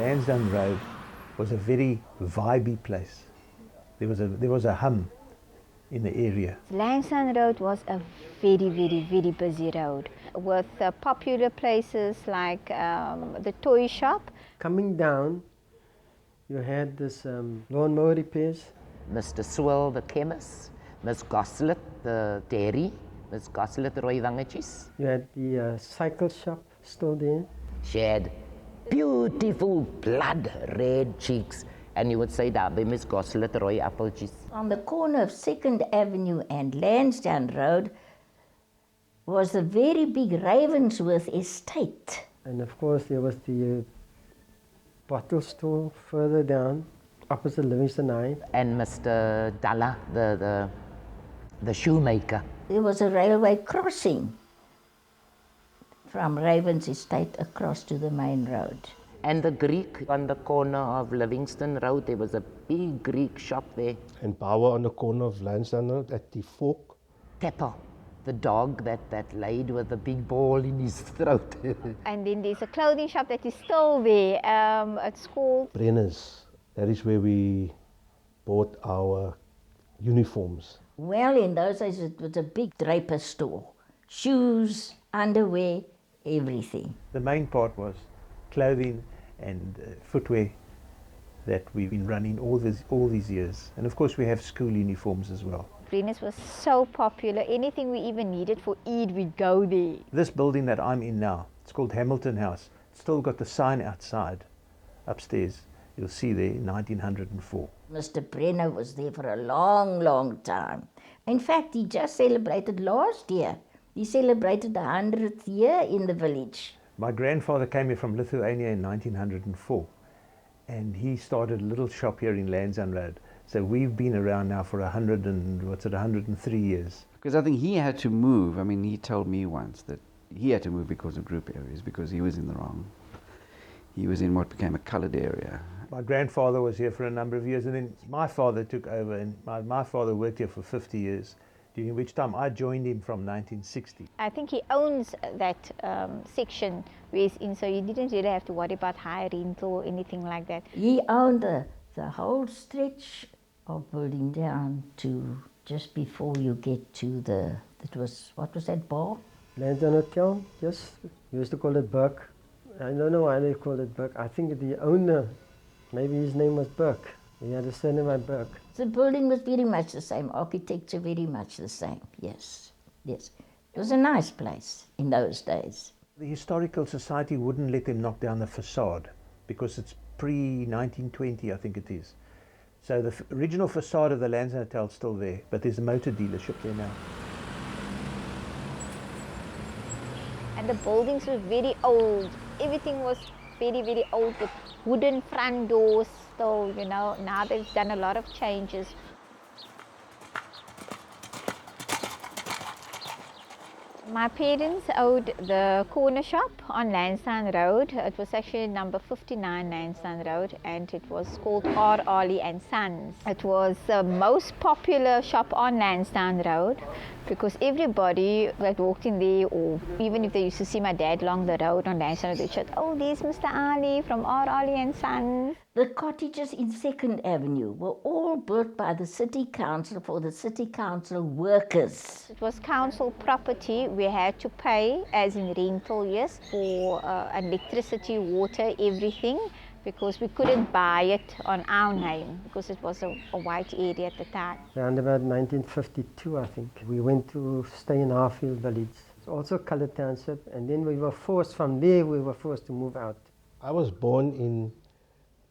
Lansdowne Road was a very vibey place. There was a hum in the area. Lansdowne Road was a very busy road with popular places like the toy shop. Coming down, you had this lawnmower repairs. Mr. Sewell, the chemist, Miss Goslet, the dairy, Miss Goslet Rooiwangetjies. You had the cycle shop still there. She had beautiful blood red cheeks, and you would say that by Miss Goslet Roy Appeltjies. On the corner of 2nd Avenue and Lansdowne Road was a very big Ravensworth estate. And of course there was the bottle store further down, opposite Livingston Eye. And Mr. Dalla, the shoemaker. There was a railway crossing from Ravens Estate across to the main road. And the Greek on the corner of Livingston Road, there was a big Greek shop there. And Bauer on the corner of Lansdowne Road at the fork. Tepper, the dog that laid with a big ball in his throat. And then there's a clothing shop that is still there. It's called Brenner's. That is where we bought our uniforms. Well, in those days it was a big draper store. Shoes, underwear, everything. The main part was clothing and footwear that we've been running all these years. And of course we have school uniforms as well. Brenner's was so popular. Anything we even needed for Eid, we'd go there. This building that I'm in now, it's called Hamilton House. It's still got the sign outside, upstairs. You'll see there, 1904. Mr. Brenner was there for a long time. In fact, he just celebrated last year. He celebrated the 100th year in the village. My grandfather came here from Lithuania in 1904, and he started a little shop here in Lansdowne Road. So we've been around now for 103 years. Because I think he had to move. I mean, he told me once that he had to move because of group areas, because he was in the wrong. He was in what became a coloured area. My grandfather was here for a number of years, and then my father took over, and my father worked here for 50 years, during which time I joined him from 1960. I think he owns that section where he's in, so you didn't really have to worry about high rental or anything like that. He owned the whole stretch of building down to just before you get to what was that bar? Lansdowne Hotel, yes. We used to call it Burke. I don't know why they called it Burke. I think the owner, maybe his name was Burke. He had a surname like Burke. The building was very much the same, architecture very much the same, yes. It was a nice place in those days. The Historical Society wouldn't let them knock down the facade because it's pre-1920, I think it is. So the original facade of the Lansdowne Hotel is still there, but there's a motor dealership there now. And the buildings were very old. Everything was very old with wooden front doors. So, you know, now they've done a lot of changes. My parents owned the corner shop on Lansdowne Road. It was actually number 59 Lansdowne Road, and it was called R. Arley and Sons. It was the most popular shop on Lansdowne Road because everybody that walked in there, or even if they used to see my dad along the road on Lansdowne Road, they said, "Oh, there's Mr. Ali from R. Arley and Sons." The cottages in 2nd Avenue were all built by the City Council for the City Council workers. It was council property. We had to pay, as in rental, yes, for electricity, water, everything, because we couldn't buy it on our name because it was a white area at the time. Around about 1952, I think, we went to stay in Harfield Village. It's also coloured township, and then we were forced to move out. I was born in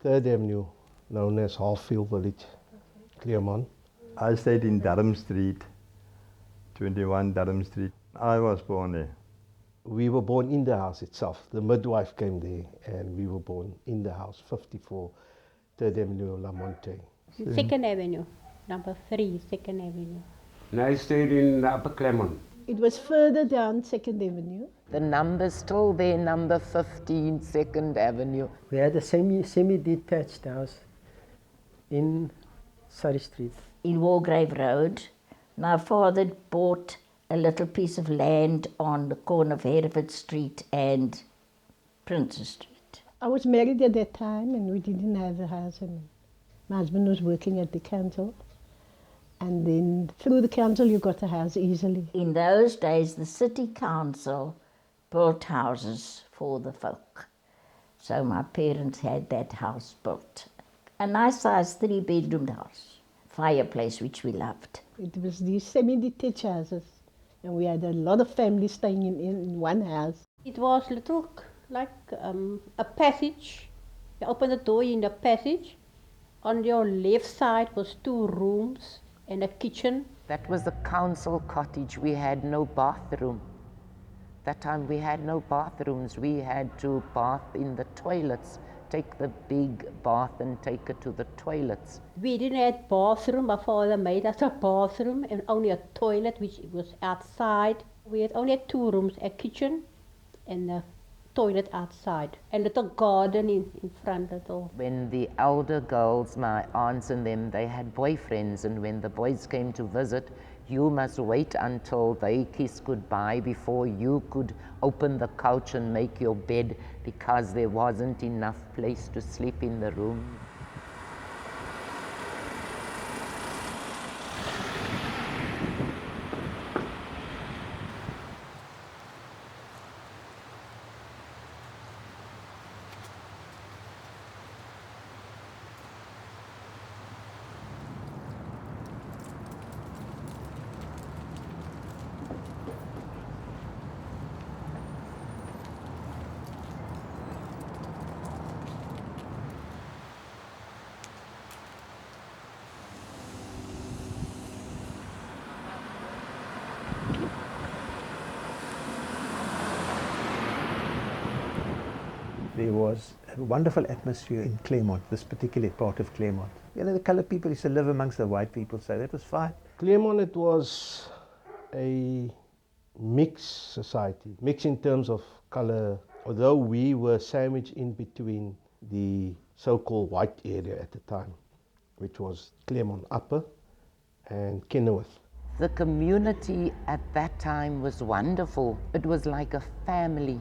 3rd Avenue, known as Harfield Village, Claremont. I stayed in Durham Street, 21 Durham Street. I was born there. We were born in the house itself. The midwife came there and we were born in the house, 54 3rd Avenue, Lamonte. 2nd Avenue, number 3, 2nd Avenue. And I stayed in Upper Claremont. It was further down 2nd Avenue. The number's still there, number 15, 2nd Avenue. We had a semi-detached house in Surrey Street. In Wargrave Road, my father bought a little piece of land on the corner of Hereford Street and Princess Street. I was married at that time and we didn't have a house. And my husband was working at the council. And then through the council you got a house easily. In those days, the city council built houses for the folk. So my parents had that house built. A nice size 3-bedroom house. Fireplace, which we loved. It was these semi-detached houses. And we had a lot of families staying in one house. It was little like a passage. You open the door in the passage. On your left side was 2 rooms and a kitchen. That was the council cottage. We had no bathroom. That time we had no bathrooms. We had to bath in the toilets. Take the big bath and take it to the toilets. We didn't have bathroom. My father made us a bathroom and only a toilet, which was outside. We had only 2 rooms, a kitchen and a toilet outside, and a little garden in front of it all. When the elder girls, my aunts and them, they had boyfriends, and when the boys came to visit, you must wait until they kiss goodbye before you could open the couch and make your bed, because there wasn't enough place to sleep in the room. There was a wonderful atmosphere in Claremont, this particular part of Claremont. You know, the coloured people used to live amongst the white people, so that was fine. Claremont, it was a mixed society, mixed in terms of colour, although we were sandwiched in between the so-called white area at the time, which was Claremont Upper and Kenilworth. The community at that time was wonderful. It was like a family.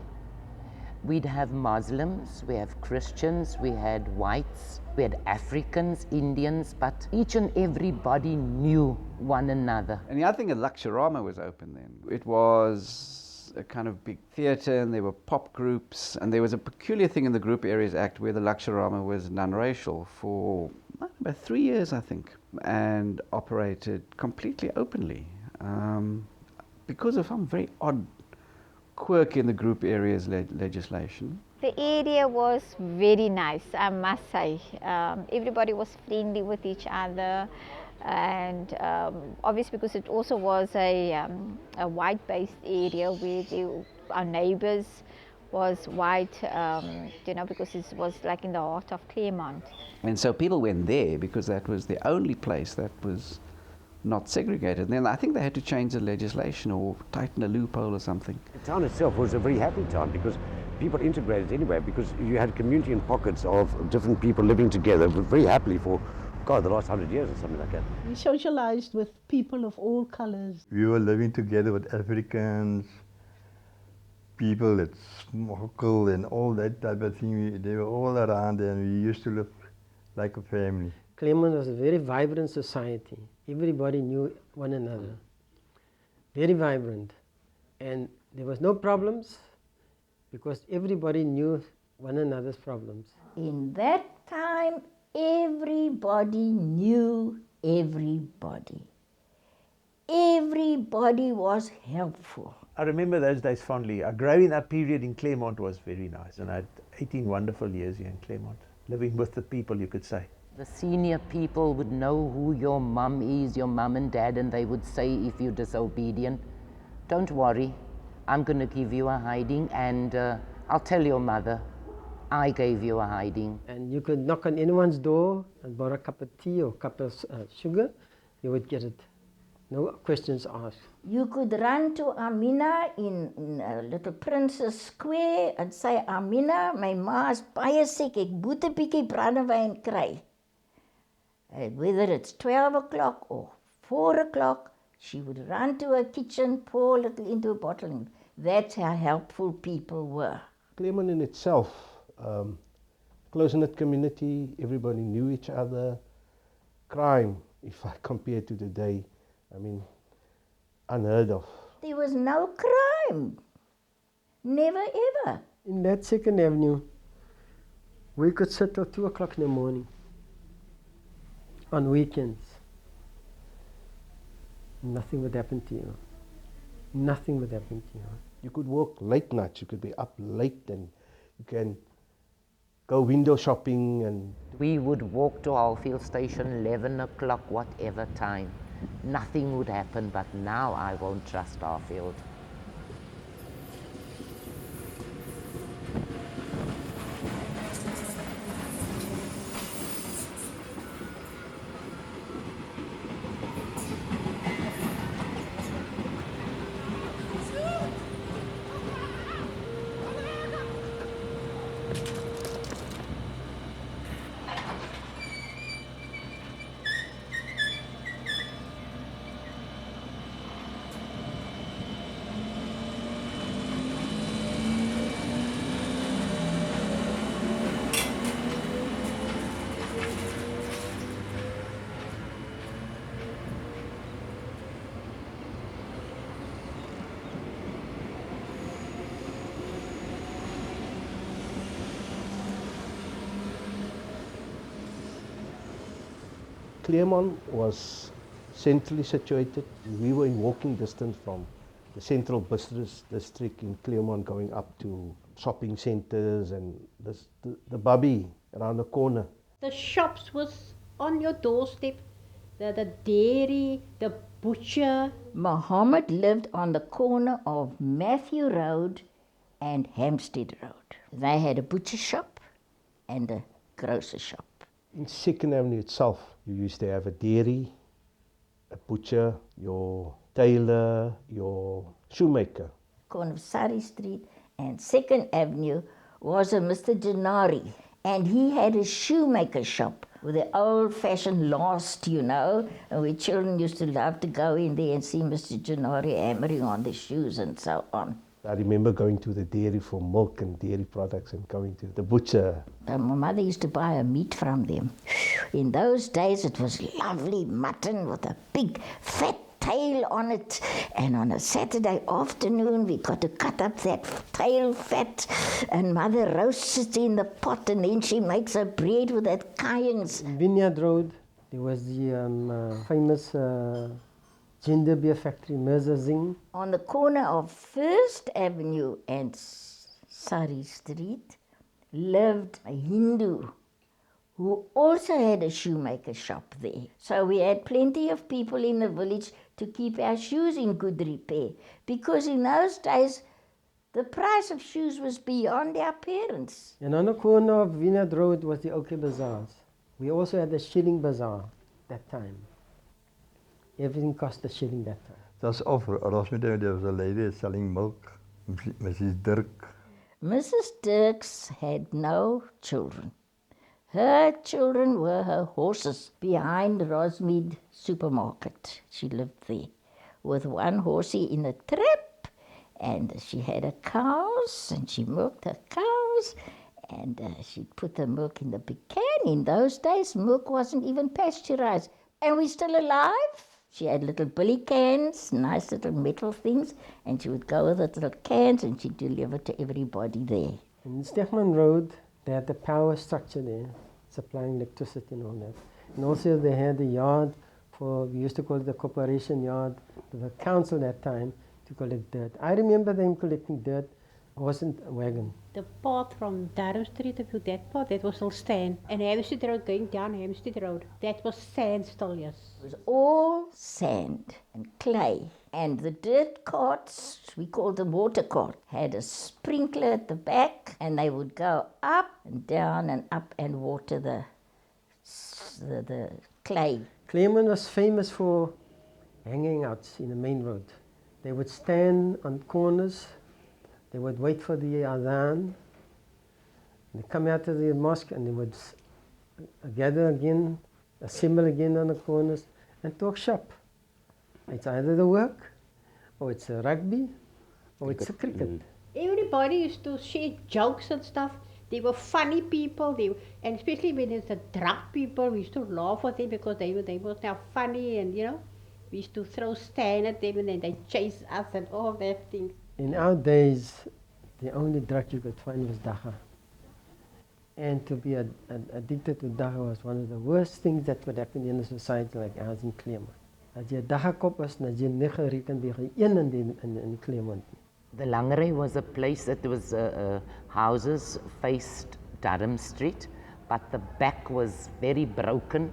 We'd have Muslims, we have Christians, we had whites, we had Africans, Indians, but each and everybody knew one another. And I think a Luxorama was open then. It was a kind of big theatre, and there were pop groups, and there was a peculiar thing in the Group Areas Act where the Luxorama was non-racial for about 3 years, I think, and operated completely openly because of some very odd quirk in the Group Areas legislation. The area was very nice, I must say. Everybody was friendly with each other, and obviously because it also was a white-based area where our neighbours was white, you know, because it was like in the heart of Claremont. And so people went there because that was the only place that was not segregated. And then I think they had to change the legislation or tighten a loophole or something. The town itself was a very happy town because people integrated anyway, because you had community in pockets of different people living together very happily for, God, the last 100 years or something like that. We socialized with people of all colors. We were living together with Africans, people that smuggle and all that type of thing. They were all around and we used to live like a family. Claremont was a very vibrant society. Everybody knew one another. Very vibrant. And there was no problems because everybody knew one another's problems. In that time, everybody knew everybody. Everybody was helpful. I remember those days fondly. Our growing up period in Claremont was very nice, and I had 18 wonderful years here in Claremont, living with the people, you could say. The senior people would know who your mum is, your mum and dad, and they would say if you're disobedient, don't worry, I'm going to give you a hiding, and I'll tell your mother, I gave you a hiding. And you could knock on anyone's door and borrow a cup of tea or a cup of sugar, you would get it. No questions asked. You could run to Amina in Little Princess Square and say, Amina, my ma's baie sick, ek moet 'n bietjie brandewyn kry. Whether it's 12 o'clock or 4 o'clock, she would run to her kitchen, pour a little into a bottle. That's how helpful people were. Claremont in itself close-knit community, everybody knew each other. Crime, if I compare to today, I mean, unheard of. There was no crime. Never ever. In that 2nd Avenue, we could sit till 2 o'clock in the morning on weekends. Nothing would happen to you. Nothing would happen to you. You could work late nights, you could be up late, and you can go window shopping. And We would walk to Harfield Station 11 o'clock, whatever time. Nothing would happen, but now I won't trust Harfield. Claremont was centrally situated. We were in walking distance from the central business district in Claremont, going up to shopping centres and the Bubby around the corner. The shops was on your doorstep. The dairy, the butcher. Muhammad lived on the corner of Matthew Road and Hampstead Road. They had a butcher shop and a grocer shop. In 2nd Avenue itself, you used to have a dairy, a butcher, your tailor, your shoemaker. Corner of Surrey Street and 2nd Avenue was a Mr. Gennari, and he had a shoemaker shop with the old-fashioned last, you know, and we children used to love to go in there and see Mr. Gennari hammering on the shoes and so on. I remember going to the dairy for milk and dairy products and going to the butcher. My mother used to buy a meat from them. In those days it was lovely mutton with a big fat tail on it, and on a Saturday afternoon we got to cut up that tail fat, and mother roasts it in the pot, and then she makes her bread with that cayens. Vineyard Road, there was the famous ginger beer factory, Mirza Zing. On the corner of 1st Avenue and Surrey Street lived a Hindu who also had a shoemaker shop there. So we had plenty of people in the village to keep our shoes in good repair, because in those days the price of shoes was beyond our parents. And on the corner of Vineyard Road was the OK Bazaars. We also had the shilling bazaar that time. Everything cost a shilling that time. That's off Rosmeadow, there was a lady selling milk, Mrs. Dirk. Mrs. Dirks had no children. Her children were her horses behind Rosmead supermarket. She lived there with one horsey in a trap, and she had her cows, and she milked her cows, and she'd put the milk in the big can. In those days, milk wasn't even pasteurized. And we're still alive. She had little billy cans, nice little metal things, and she would go with the little cans and she'd deliver to everybody there. In Stegman Road, they had the power structure there, supplying electricity and all that. And also they had a yard for, we used to call it the corporation yard, the council that time, to collect dirt. I remember them collecting dirt, wasn't a wagon. The path from Durham Street to that path, that was still sand. And Hampstead Road, going down Hampstead Road, that was sand still, yes. It was all sand and clay. And the dirt carts, we called them water cart, had a sprinkler at the back, and they would go up and down and up and water the clay. Claremont was famous for hanging outs in the main road. They would stand on corners. They would wait for the adhan. They come out of the mosque and they would gather again, assemble again on the corners and talk shop. It's either the work, or it's a rugby, or it's a cricket. Everybody used to share jokes and stuff. They were funny people, and especially when it's the drug people, we used to laugh at them because they were now funny, and you know, we used to throw sand at them and then they chase us and all that things. In our days, the only drug you could find was dagga. And to be addicted to dagga was one of the worst things that could happen in a society like ours in Claremont. As jy dagga kop was, dan jy nie gereken by een in Claremont. The Langere was a place that was houses faced Durham Street, but the back was very broken.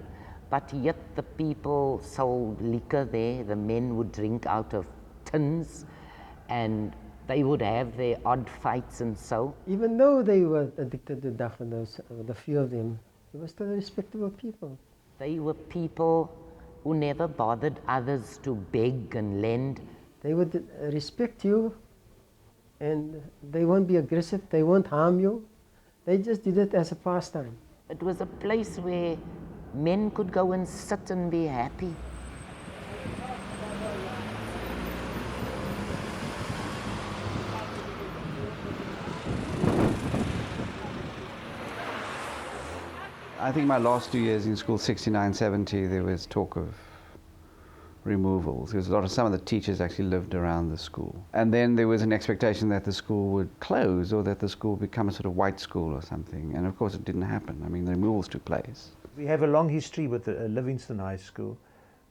But yet the people sold liquor there. The men would drink out of tins, and they would have their odd fights and so. Even though they were addicted to dagga, the few of them, they were still respectable people. They were people who never bothered others to beg and lend. They would respect you, and they won't be aggressive, they won't harm you. They just did it as a pastime. It was a place where men could go and sit and be happy. I think my last 2 years in school, 69, 70, there was talk of removals. There was some of the teachers actually lived around the school. And then there was an expectation that the school would close or that the school would become a sort of white school or something. And of course it didn't happen. I mean, the removals took place. We have a long history with Livingston High School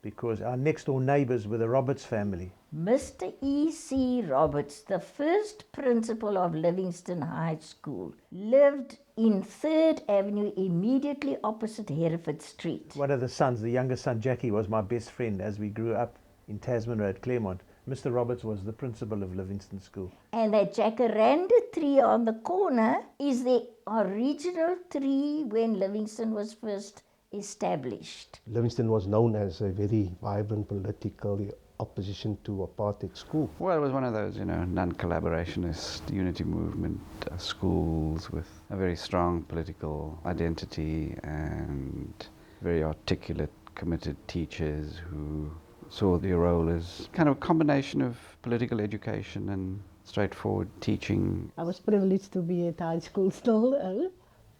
because our next door neighbours were the Roberts family. Mr. E.C. Roberts, the first principal of Livingston High School, lived in 3rd Avenue immediately opposite Hereford Street. One of the sons, the younger son Jackie, was my best friend as we grew up in Tasman Road, Claremont. Mr. Roberts was the principal of Livingston School. And that jacaranda tree on the corner is the original tree when Livingston was first established. Livingston was known as a very vibrant political opposition to apartheid school. Well, it was one of those, you know, non-collaborationist unity movement schools with a very strong political identity and very articulate, committed teachers who saw their role as kind of a combination of political education and straightforward teaching. I was privileged to be at high school still,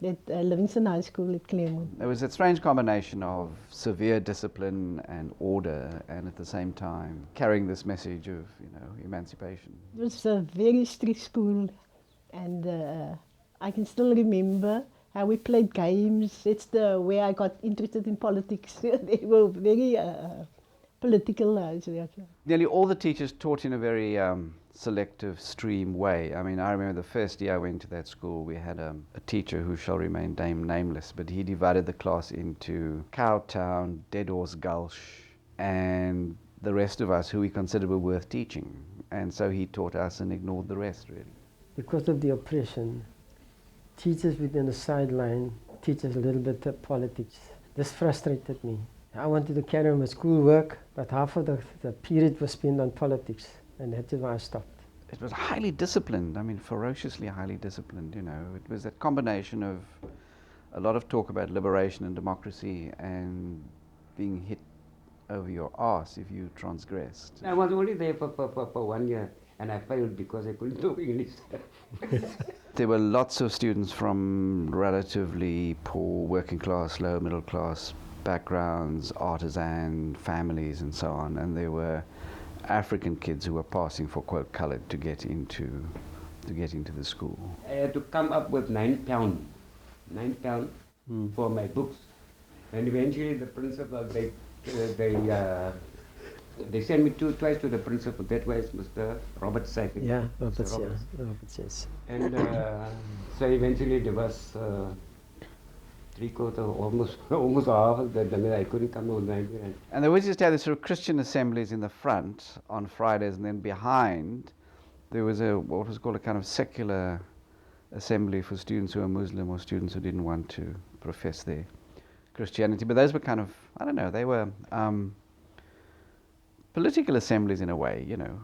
at Livingston High School at Claremont. There was a strange combination of severe discipline and order, and at the same time carrying this message of, you know, emancipation. It was a very strict school, and I can still remember how we played games. It's the way I got interested in politics. They were very political. Nearly all the teachers taught in a very selective stream way. I mean, I remember the first year I went to that school, we had a teacher who shall remain nameless, but he divided the class into Cowtown, Dead Horse Gulch, and the rest of us who we considered were worth teaching. And so he taught us and ignored the rest, really. Because of the oppression, teachers within the sideline, teachers a little bit of politics. This frustrated me. I wanted to carry on with schoolwork, but half of the period was spent on politics, and that's why I stopped. It was highly disciplined, I mean, ferociously highly disciplined, you know. It was that combination of a lot of talk about liberation and democracy and being hit over your arse if you transgressed. I was only there for 1 year, and I failed because I couldn't do English. There were lots of students from relatively poor, working class, lower middle class backgrounds, artisan families and so on, and there were African kids who were passing for quote coloured to get into the school. I had to come up with £9 for my books, and eventually the principal they sent me twice to the principal. That was Mr. Roberts, I think. Yeah, Roberts, Mr. Roberts. yeah, Roberts, yes. And so eventually there was three-quarter, almost half of that. I mean, I couldn't come on 9. And they always used to have these sort of Christian assemblies in the front on Fridays, and then behind there was what was called a kind of secular assembly for students who were Muslim or students who didn't want to profess their Christianity. But those were kind of, I don't know, they were political assemblies in a way, you know.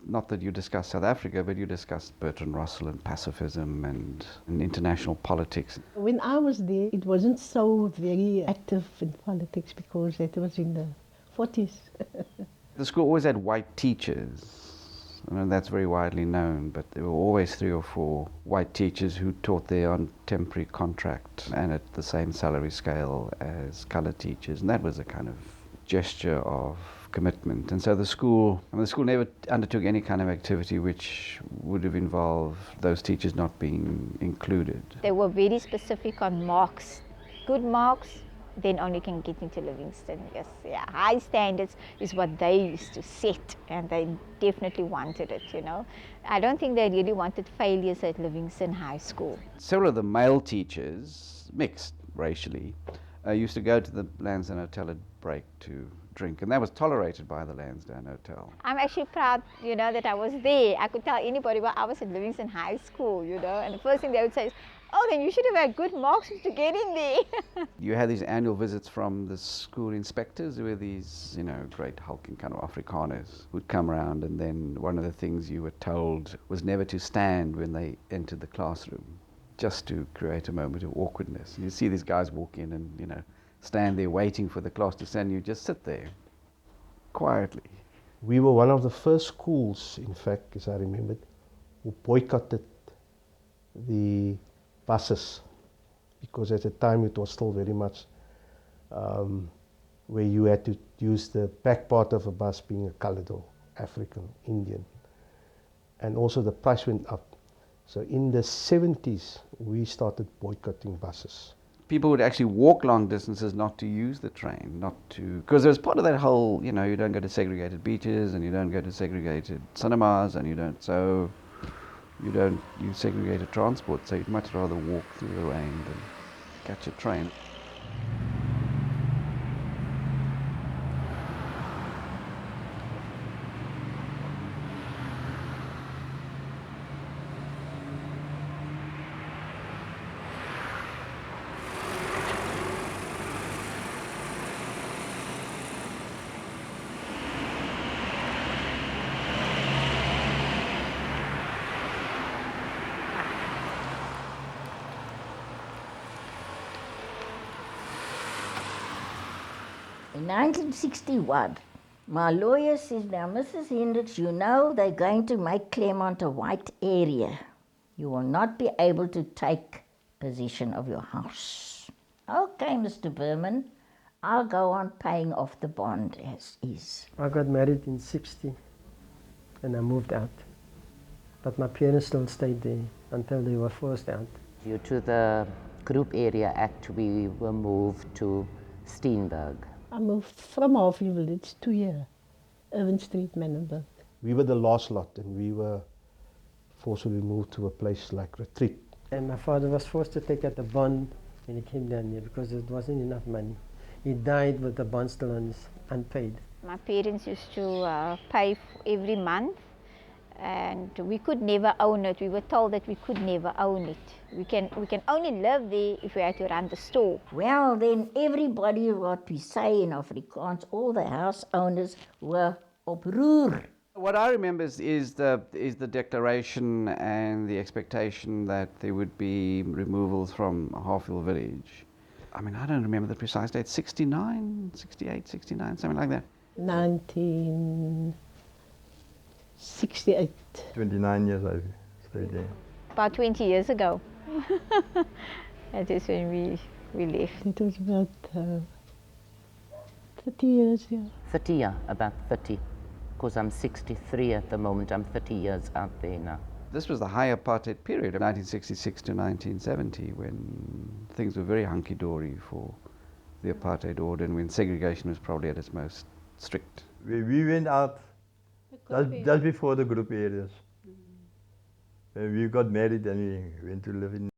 Not that you discuss South Africa, but you discussed Bertrand Russell and pacifism and international politics. When I was there, it wasn't so very active in politics because it was in the 40s. The school always had white teachers, And that's very widely known, but there were always 3 or 4 white teachers who taught there on temporary contract and at the same salary scale as coloured teachers, and that was a kind of gesture of commitment. And so the school never undertook any kind of activity which would have involved those teachers not being included. They were very specific on marks. Good marks, then only can get into Livingston. Yes, yeah. High standards is what they used to set, and they definitely wanted it, you know. I don't think they really wanted failures at Livingston High School. Several of the male teachers, mixed racially, used to go to the Lansdowne Hotel at break to drink, and that was tolerated by the Lansdowne Hotel. I'm actually proud, you know, that I was there. I could tell anybody, well, I was at Livingston High School, you know, and the first thing they would say is, oh, then you should have had good marks to get in there. You had these annual visits from the school inspectors, who were these, you know, great hulking kind of Afrikaners who'd come around, and then one of the things you were told was never to stand when they entered the classroom, just to create a moment of awkwardness. You see these guys walk in and, you know, stand there waiting for the class to stand, you just sit there quietly. We were one of the first schools, in fact, as I remembered, who boycotted the buses, because at the time it was still very much where you had to use the back part of a bus being a coloured or African, Indian. And also the price went up. So in the 70s, we started boycotting buses. People would actually walk long distances not to use the train, not to, because there was part of that whole, you know, you don't go to segregated beaches and you don't go to segregated cinemas and you don't use segregated transport, so you'd much rather walk through the rain than catch a train. In 1961, my lawyer says, now Mrs. Hendricks, you know they're going to make Claremont a white area. You will not be able to take possession of your house. Okay, Mr. Berman, I'll go on paying off the bond as is. I got married in 60 and I moved out. But my parents still stayed there until they were forced out. Due to the Group Area Act, we were moved to Steenberg. I moved from Harfield Village to here, Irvin Street, Menenberg. We were the last lot, and we were forcibly moved to a place like Retreat. And my father was forced to take out a bond when he came down here because there wasn't enough money. He died with the bond still unpaid. My parents used to pay every month, and we could never own it. We were told that we could never own it. We can only live there if we had to run the store. Well, then everybody, what we say in Afrikaans, all the house owners were oproer. What I remember is the declaration and the expectation that there would be removals from Harfield Village. I mean, I don't remember the precise date, 69, 68, 69, something like that. 1968. 29 years I stayed there. About 20 years ago. That is when we left. It was about 30 years, yeah. 30, yeah, about 30. Because I'm 63 at the moment, I'm 30 years out there now. This was the high apartheid period of 1966 to 1970, when things were very hunky-dory for the apartheid order and when segregation was probably at its most strict. We went out just before the group areas. When we got married and we went to live in